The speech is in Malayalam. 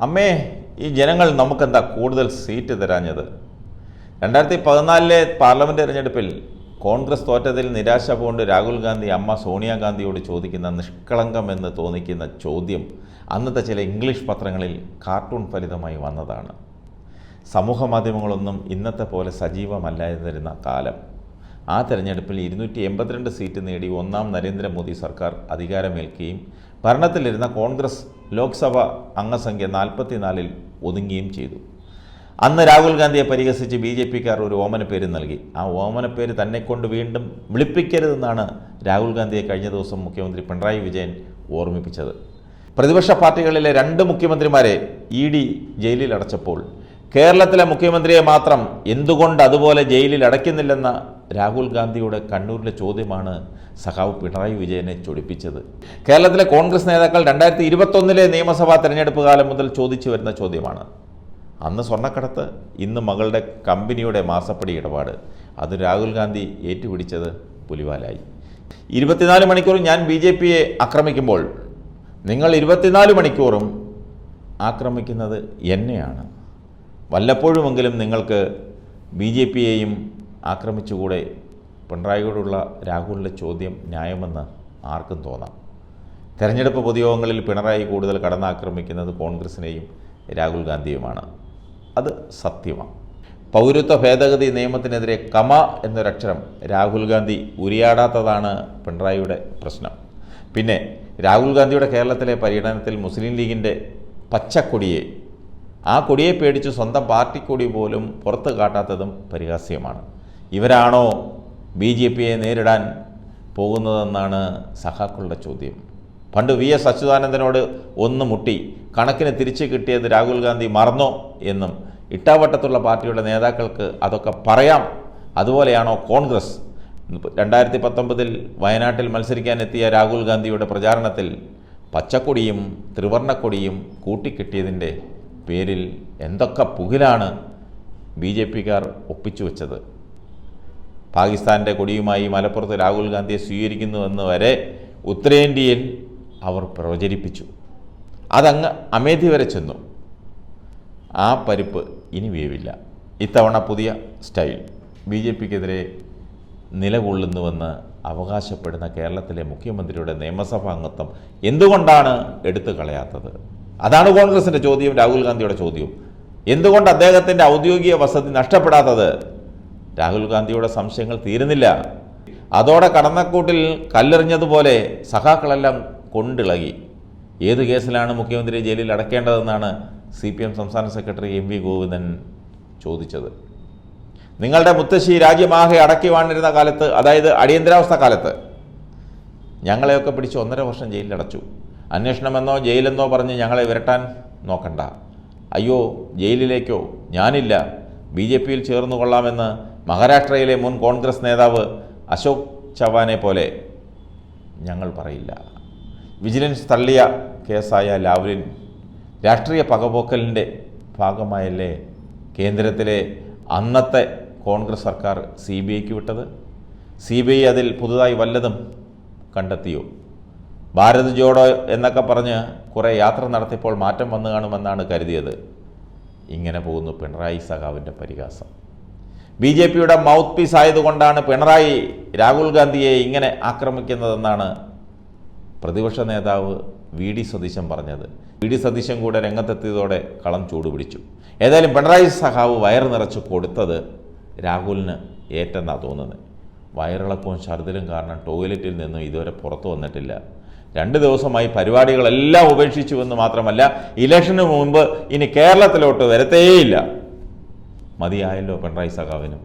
അമ്മേ, ഈ ജനങ്ങൾ നമുക്കെന്താ കൂടുതൽ സീറ്റ് തരാഞ്ഞത്? 2014 പാർലമെൻറ്റ് തിരഞ്ഞെടുപ്പിൽ കോൺഗ്രസ് തോറ്റതിൽ നിരാശ പൂണ്ട് രാഹുൽ ഗാന്ധി അമ്മ സോണിയാഗാന്ധിയോട് ചോദിക്കുന്ന നിഷ്കളങ്കമെന്ന് തോന്നിക്കുന്ന ചോദ്യം അന്നത്തെ ചില ഇംഗ്ലീഷ് പത്രങ്ങളിൽ കാർട്ടൂൺ ഫലിതമായി വന്നതാണ്. സമൂഹ മാധ്യമങ്ങളൊന്നും ഇന്നത്തെ പോലെ സജീവമല്ലാതിരുന്ന കാലം. ആ തെരഞ്ഞെടുപ്പിൽ 282 സീറ്റ് നേടി ഒന്നാം നരേന്ദ്രമോദി സർക്കാർ അധികാരമേൽക്കുകയും ഭരണത്തിലിരുന്ന കോൺഗ്രസ് ലോക്സഭ അംഗസംഖ്യ 44-ൽ ഒതുങ്ങുകയും ചെയ്തു. അന്ന് രാഹുൽ ഗാന്ധിയെ പരിഹസിച്ച് BJPക്കാർ ഒരു ഓമനപ്പേര് നൽകി. ആ ഓമനപ്പേര് തന്നെക്കൊണ്ട് വീണ്ടും വിളിപ്പിക്കരുതെന്നാണ് രാഹുൽ ഗാന്ധിയെ കഴിഞ്ഞ ദിവസം മുഖ്യമന്ത്രി പിണറായി വിജയൻ ഓർമ്മിപ്പിച്ചത്. പ്രതിപക്ഷ പാർട്ടികളിലെ 2 മുഖ്യമന്ത്രിമാരെ ED ജയിലിൽ അടച്ചപ്പോൾ കേരളത്തിലെ മുഖ്യമന്ത്രിയെ മാത്രം എന്തുകൊണ്ട് അതുപോലെ ജയിലിൽ അടയ്ക്കുന്നില്ലെന്ന രാഹുൽ ഗാന്ധിയുടെ കണ്ണൂരിലെ ചോദ്യമാണ് സഖാവ് പിണറായി വിജയനെ ചൊടിപ്പിച്ചത്. കേരളത്തിലെ കോൺഗ്രസ് നേതാക്കൾ 2021 നിയമസഭാ തെരഞ്ഞെടുപ്പ് കാലം മുതൽ ചോദിച്ചു വരുന്ന ചോദ്യമാണ്. അന്ന് സ്വർണ്ണക്കടത്ത്, ഇന്ന് മകളുടെ കമ്പനിയുടെ മാസപ്പടി ഇടപാട്. അത് രാഹുൽ ഗാന്ധി ഏറ്റുപിടിച്ചത് പുലിവാലായി. 24 മണിക്കൂറും ഞാൻ BJPയെ ആക്രമിക്കുമ്പോൾ നിങ്ങൾ 24 മണിക്കൂറും ആക്രമിക്കുന്നത് എന്നെയാണ്. വല്ലപ്പോഴുമെങ്കിലും നിങ്ങൾക്ക് BJPയെയും ആക്രമിച്ചുകൂടെ? പിണറായിയോടുള്ള രാഹുലിൻ്റെ ചോദ്യം ന്യായമെന്ന് ആർക്കും തോന്നാം. തെരഞ്ഞെടുപ്പ് പൊതുയോഗങ്ങളിൽ പിണറായി കൂടുതൽ കടന്നാക്രമിക്കുന്നത് കോൺഗ്രസിനെയും രാഹുൽ ഗാന്ധിയുമാണ്. അത് സത്യമാണ്. പൗരത്വ ഭേദഗതി നിയമത്തിനെതിരെ കമ എന്നൊരക്ഷരം രാഹുൽ ഗാന്ധി ഉരിയാടാത്തതാണ് പിണറായിയുടെ പ്രശ്നം. പിന്നെ രാഹുൽ ഗാന്ധിയുടെ കേരളത്തിലെ പര്യടനത്തിൽ മുസ്ലിം ലീഗിൻ്റെ പച്ചക്കൊടിയെ, ആ കൊടിയെ പേടിച്ച് സ്വന്തം പാർട്ടിക്കൊടി പോലും പുറത്ത് കാട്ടാത്തതും പരിഹാസ്യമാണ്. ഇവരാണോ BJPയെ നേരിടാൻ പോകുന്നതെന്നാണ് സഖാക്കളുടെ ചോദ്യം. പണ്ട് VS അച്യുതാനന്ദനോട് ഒന്ന് മുട്ടി കണക്കിന് തിരിച്ചു കിട്ടിയത് രാഹുൽ ഗാന്ധി മറന്നോ എന്നും ഇട്ടാവട്ടത്തുള്ള പാർട്ടിയുടെ നേതാക്കൾക്ക് അതൊക്കെ പറയാം. അതുപോലെയാണോ കോൺഗ്രസ്? 2019 വയനാട്ടിൽ മത്സരിക്കാനെത്തിയ രാഹുൽ ഗാന്ധിയുടെ പ്രചാരണത്തിൽ പച്ചക്കൊടിയും ത്രിവർണ്ണക്കൊടിയും കൂട്ടിക്കെട്ടിയതിൻ്റെ പേരിൽ എന്തൊക്കെ പുകിലാണ് BJPക്കാർ ഒപ്പിച്ചു വച്ചത്. പാകിസ്ഥാൻ്റെ കൊടിയുമായി മലപ്പുറത്ത് രാഹുൽ ഗാന്ധിയെ സ്വീകരിക്കുന്നുവെന്ന് വരെ ഉത്തരേന്ത്യയിൽ അവർ പ്രചരിപ്പിച്ചു. അതങ്ങ് അമേധി വരെ ചെന്നു. ആ പരിപ്പ് ഇനി വേവില്ല. ഇത്തവണ പുതിയ സ്റ്റൈൽ. BJPക്കെതിരെ നിലകൊള്ളുന്നുവെന്ന് അവകാശപ്പെടുന്ന കേരളത്തിലെ മുഖ്യമന്ത്രിയുടെ നിയമസഭാ അംഗത്വം എന്തുകൊണ്ടാണ് എടുത്തു കളയാത്തത്? അതാണ് കോൺഗ്രസിൻ്റെ ചോദ്യം, രാഹുൽ ഗാന്ധിയുടെ ചോദ്യം. എന്തുകൊണ്ട് അദ്ദേഹത്തിൻ്റെ ഔദ്യോഗിക വസതി നഷ്ടപ്പെടാത്തത്? രാഹുൽ ഗാന്ധിയുടെ സംശയങ്ങൾ തീരുന്നില്ല. അതോടെ കടന്നക്കൂട്ടിൽ കല്ലെറിഞ്ഞതുപോലെ സഖാക്കളെല്ലാം കൊണ്ടിളകി. ഏത് കേസിലാണ് മുഖ്യമന്ത്രി ജയിലിൽ അടയ്ക്കേണ്ടതെന്നാണ് CPM സംസ്ഥാന സെക്രട്ടറി MV ഗോവിന്ദൻ ചോദിച്ചത്. നിങ്ങളുടെ മുത്തശ്ശി രാജ്യമാകെ അടക്കി വാണിരുന്ന കാലത്ത്, അതായത് അടിയന്തരാവസ്ഥ കാലത്ത്, ഞങ്ങളെയൊക്കെ പിടിച്ച് 1.5 വർഷം ജയിലിലടച്ചു. അന്വേഷണമെന്നോ ജയിലെന്നോ പറഞ്ഞ് ഞങ്ങളെ വിരട്ടാൻ നോക്കണ്ട. അയ്യോ, ജയിലിലേക്കോ? ഞാനില്ല. BJPയിൽ ചേർന്നു കൊള്ളാമെന്ന് മഹാരാഷ്ട്രയിലെ മുൻ കോൺഗ്രസ് നേതാവ് അശോക് ചവാനെ പോലെ ഞങ്ങൾ പറയില്ല. വിജിലൻസ് തള്ളിയ കേസായ ലാവ്ലിൻ രാഷ്ട്രീയ പകപോക്കലിൻ്റെ ഭാഗമായല്ലേ കേന്ദ്രത്തിലെ അന്നത്തെ കോൺഗ്രസ് സർക്കാർ CBIക്ക് വിട്ടത്? CBI അതിൽ പുതുതായി വല്ലതും കണ്ടെത്തിയോ? ഭാരത് ജോഡോ എന്നൊക്കെ പറഞ്ഞ് കുറേ യാത്ര നടത്തിയപ്പോൾ മാറ്റം വന്നു കാണുമെന്നാണ് കരുതിയത്. ഇങ്ങനെ പോകുന്നു പിണറായി സഖാവിൻ്റെ പരിഹാസം. BJPയുടെ മൗത്ത് പീസ് ആയതുകൊണ്ടാണ് പിണറായി രാഹുൽ ഗാന്ധിയെ ഇങ്ങനെ ആക്രമിക്കുന്നതെന്നാണ് പ്രതിപക്ഷ നേതാവ് VD സതീശൻ പറഞ്ഞത്. VD സതീശൻ കൂടെ രംഗത്തെത്തിയതോടെ കളം ചൂടുപിടിച്ചു. ഏതായാലും പിണറായി സഖാവ് വയറ് നിറച്ച് കൊടുത്തത് രാഹുലിന് ഏറ്റെന്നാണ് തോന്നുന്നത്. വയറിളക്കവും ഛർദിലും കാരണം ടോയ്ലറ്റിൽ നിന്നും ഇതുവരെ പുറത്തു വന്നിട്ടില്ല. 2 ദിവസമായി പരിപാടികളെല്ലാം ഉപേക്ഷിച്ചുവെന്ന് മാത്രമല്ല, ഇലക്ഷന് മുമ്പ് ഇനി കേരളത്തിലോട്ട് വരത്തേയില്ല. മതിയായല്ലോ പിണറായി സഖാവിനും.